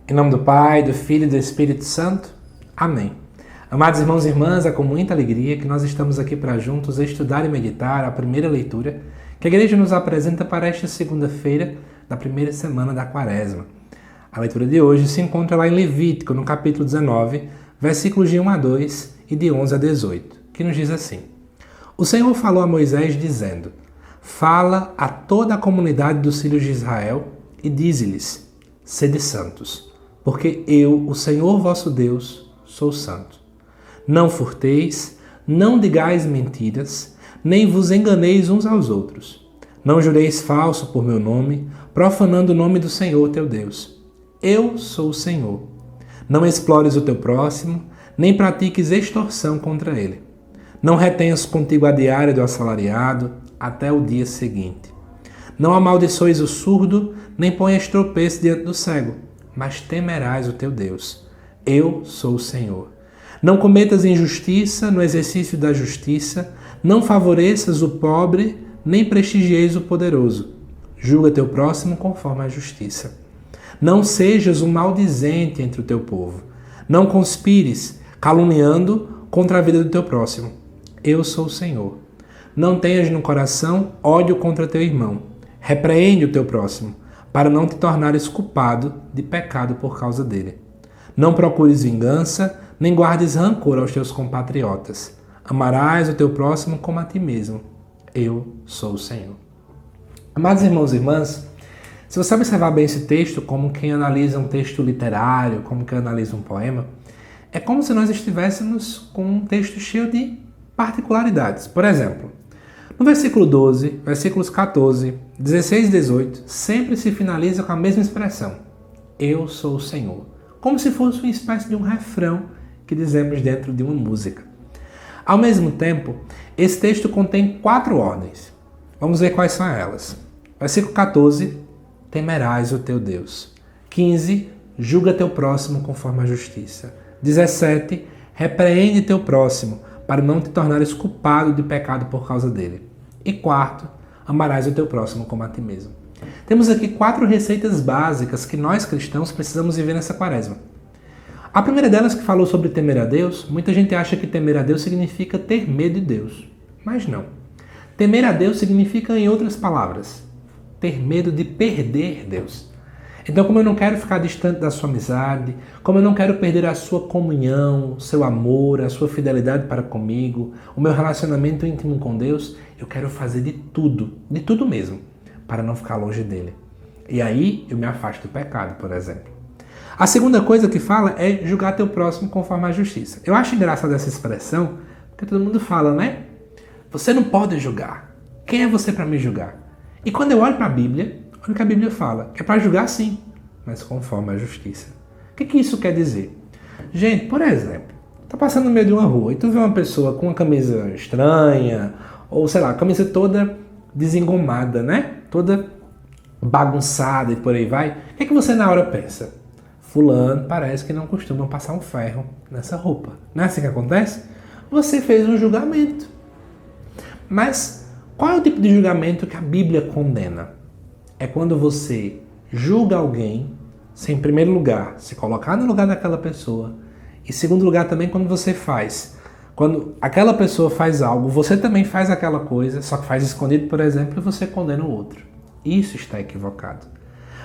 Em nome do Pai, do Filho e do Espírito Santo. Amém. Amados irmãos e irmãs, é com muita alegria que nós estamos aqui para juntos estudar e meditar a primeira leitura que a Igreja nos apresenta para esta segunda-feira da primeira semana da Quaresma. A leitura de hoje se encontra lá em Levítico, no capítulo 19, versículos de 1 a 2 e de 11 a 18, que nos diz assim: O Senhor falou a Moisés dizendo: Fala a toda a comunidade dos filhos de Israel e dize-lhes: Sede santos, porque eu, o Senhor vosso Deus, sou santo. Não furteis, não digais mentiras, nem vos enganeis uns aos outros. Não jureis falso por meu nome, profanando o nome do Senhor teu Deus. Eu sou o Senhor. Não explores o teu próximo, nem pratiques extorsão contra ele. Não retenhas contigo a diária do assalariado até o dia seguinte. Não amaldiçoes o surdo, nem ponhas tropeço diante do cego, mas temerás o teu Deus. Eu sou o Senhor. Não cometas injustiça no exercício da justiça, não favoreças o pobre, nem prestigieis o poderoso. Julga teu próximo conforme a justiça. Não sejas um maldizente entre o teu povo. Não conspires, caluniando contra a vida do teu próximo. Eu sou o Senhor. Não tenhas no coração ódio contra teu irmão. Repreende o teu próximo, para não te tornares culpado de pecado por causa dele. Não procures vingança, nem guardes rancor aos teus compatriotas. Amarás o teu próximo como a ti mesmo. Eu sou o Senhor. Amados irmãos e irmãs, se você observar bem esse texto, como quem analisa um texto literário, como quem analisa um poema, é como se nós estivéssemos com um texto cheio de particularidades. Por exemplo, no versículo 12, versículos 14, 16 e 18, sempre se finaliza com a mesma expressão: Eu sou o Senhor. Como se fosse uma espécie de um refrão que dizemos dentro de uma música. Ao mesmo tempo, esse texto contém 4 ordens. Vamos ver quais são elas. Versículo 14, temerás o teu Deus. 15, julga teu próximo conforme a justiça. 17, repreende teu próximo, para não te tornares culpado de pecado por causa dele. E 4, amarás o teu próximo como a ti mesmo. Temos aqui 4 receitas básicas que nós cristãos precisamos viver nessa quaresma. A primeira delas, que falou sobre temer a Deus, muita gente acha que temer a Deus significa ter medo de Deus. Mas não. Temer a Deus significa, em outras palavras, ter medo de perder Deus. Então, como eu não quero ficar distante da sua amizade, como eu não quero perder a sua comunhão, o seu amor, a sua fidelidade para comigo, o meu relacionamento íntimo com Deus, eu quero fazer de tudo mesmo, para não ficar longe dele. E aí eu me afasto do pecado, por exemplo. A segunda coisa que fala é julgar teu próximo conforme a justiça. Eu acho engraçada essa expressão, porque todo mundo fala, né? Você não pode julgar. Quem é você para me julgar? E quando eu olho para a Bíblia, olha o que a Bíblia fala. É para julgar sim, mas conforme a justiça. O que isso quer dizer? Gente, por exemplo, tá passando no meio de uma rua e tu vê uma pessoa com uma camisa estranha, ou sei lá, a camisa toda desengomada, né? Toda bagunçada e por aí vai. O que você na hora pensa? Fulano parece que não costuma passar um ferro nessa roupa. Não é assim que acontece? Você fez um julgamento. Mas qual é o tipo de julgamento que a Bíblia condena? É quando você julga alguém sem, em primeiro lugar, se colocar no lugar daquela pessoa. E, em segundo lugar, também quando você faz. Quando aquela pessoa faz algo, você também faz aquela coisa, só que faz escondido, por exemplo, e você condena o outro. Isso está equivocado.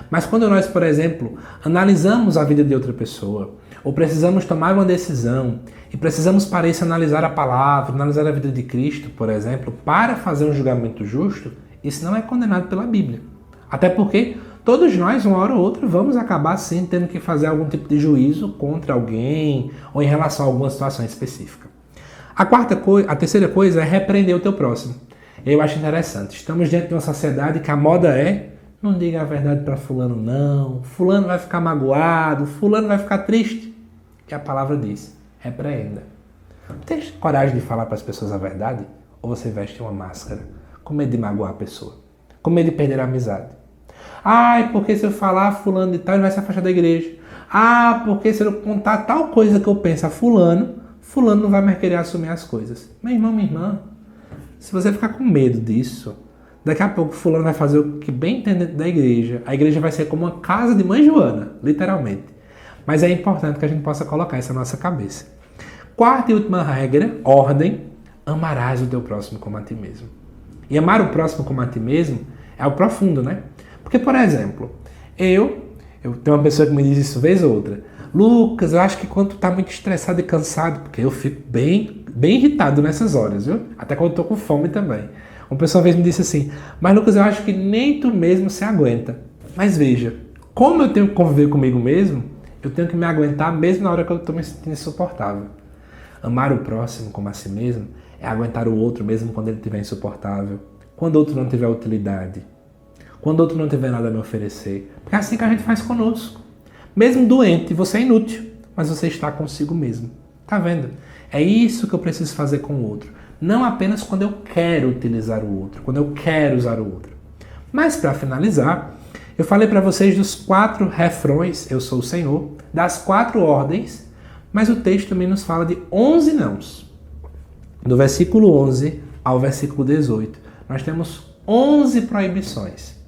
Mas quando nós, por exemplo, analisamos a vida de outra pessoa, ou precisamos tomar uma decisão, e precisamos para isso analisar a palavra, analisar a vida de Cristo, por exemplo, para fazer um julgamento justo, isso não é condenado pela Bíblia. Até porque todos nós, uma hora ou outra, vamos acabar sim tendo que fazer algum tipo de juízo contra alguém ou em relação a alguma situação específica. A terceira coisa é repreender o teu próximo. Eu acho interessante. Estamos diante de uma sociedade que a moda é: não diga a verdade para fulano não, fulano vai ficar magoado, fulano vai ficar triste. E a palavra diz: repreenda. Tem coragem de falar para as pessoas a verdade? Ou você veste uma máscara, com medo de magoar a pessoa, com medo de perder a amizade? Porque se eu falar fulano de tal, ele vai se afastar da igreja. Porque se eu contar tal coisa que eu penso a fulano não vai mais querer assumir as coisas. Meu irmão, minha irmã, se você ficar com medo disso, daqui a pouco fulano vai fazer o que bem entender da igreja. A igreja vai ser como uma casa de mãe Joana, literalmente. Mas é importante que a gente possa colocar isso na nossa cabeça. Quarta e última regra, ordem, amarás o teu próximo como a ti mesmo. E amar o próximo como a ti mesmo é o profundo, né? Porque, por exemplo, eu tenho uma pessoa que me diz isso vez ou outra. Lucas, eu acho que quando tu tá muito estressado e cansado, porque eu fico bem irritado nessas horas, viu? Até quando eu tô com fome também. Uma pessoa uma vez me disse assim, mas Lucas, eu acho que nem tu mesmo se aguenta. Mas veja, como eu tenho que conviver comigo mesmo, eu tenho que me aguentar mesmo na hora que eu tô me sentindo insuportável. Amar o próximo como a si mesmo é aguentar o outro mesmo quando ele estiver insuportável, quando o outro não tiver utilidade, quando o outro não tiver nada a me oferecer. Porque é assim que a gente faz conosco. Mesmo doente, você é inútil, mas você está consigo mesmo. Tá vendo? É isso que eu preciso fazer com o outro. Não apenas quando eu quero utilizar o outro, quando eu quero usar o outro. Mas para finalizar, eu falei para vocês dos 4 refrões, eu sou o Senhor, das 4 ordens, mas o texto também nos fala de 11 nãos. Do versículo 11 ao versículo 18, nós temos 11 proibições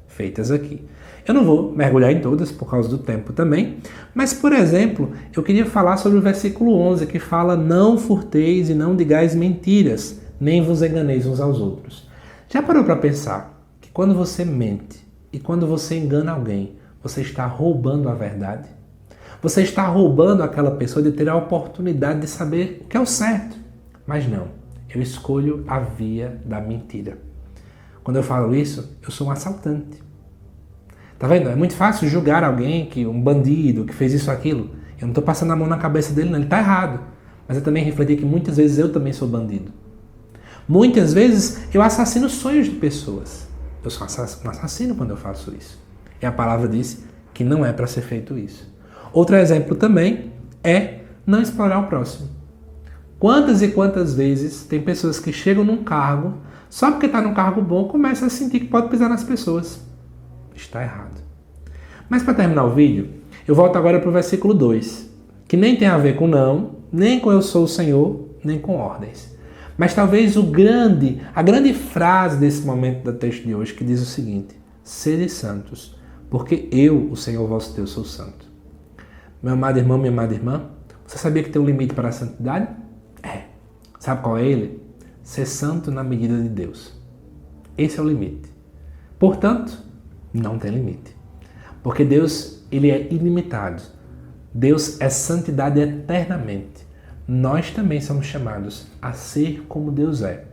feitas aqui. Eu não vou mergulhar em todas por causa do tempo também, mas, por exemplo, eu queria falar sobre o versículo 11, que fala: não furteis e não digais mentiras, nem vos enganeis uns aos outros. Já parou para pensar que quando você mente e quando você engana alguém, você está roubando a verdade? Você está roubando aquela pessoa de ter a oportunidade de saber o que é o certo. Mas não, eu escolho a via da mentira. Quando eu falo isso, eu sou um assaltante. Tá vendo? É muito fácil julgar alguém, um bandido, que fez isso ou aquilo. Eu não estou passando a mão na cabeça dele, não. Ele está errado. Mas eu também refleti que muitas vezes eu também sou bandido. Muitas vezes eu assassino sonhos de pessoas. Eu sou um assassino quando eu faço isso. E a palavra diz que não é para ser feito isso. Outro exemplo também é não explorar o próximo. Quantas e quantas vezes tem pessoas que chegam num cargo, só porque está num cargo bom, começa a sentir que pode pisar nas pessoas. Está errado. Mas para terminar o vídeo, eu volto agora para o versículo 2, que nem tem a ver com não, nem com eu sou o Senhor, nem com ordens. Mas talvez a grande frase desse momento do texto de hoje, que diz o seguinte: sede santos, porque eu, o Senhor vosso Deus, sou santo. Meu amado irmão, minha amada irmã, você sabia que tem um limite para a santidade? É. Sabe qual é ele? Ser santo na medida de Deus. Esse é o limite. Portanto, não tem limite. Porque Deus, ele é ilimitado. Deus é santidade eternamente. Nós também somos chamados a ser como Deus é.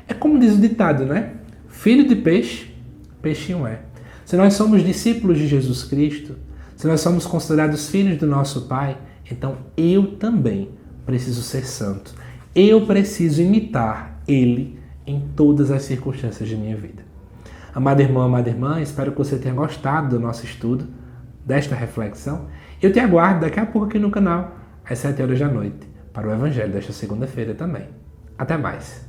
É como diz o ditado, né? Filho de peixe, peixinho é. Se nós somos discípulos de Jesus Cristo, se nós somos considerados filhos do nosso Pai, então eu também preciso ser santo. Eu preciso imitar Ele em todas as circunstâncias de minha vida. Amado irmão, amada irmã, espero que você tenha gostado do nosso estudo, desta reflexão. Eu te aguardo daqui a pouco aqui no canal, às 7 horas da noite, para o Evangelho desta segunda-feira também. Até mais!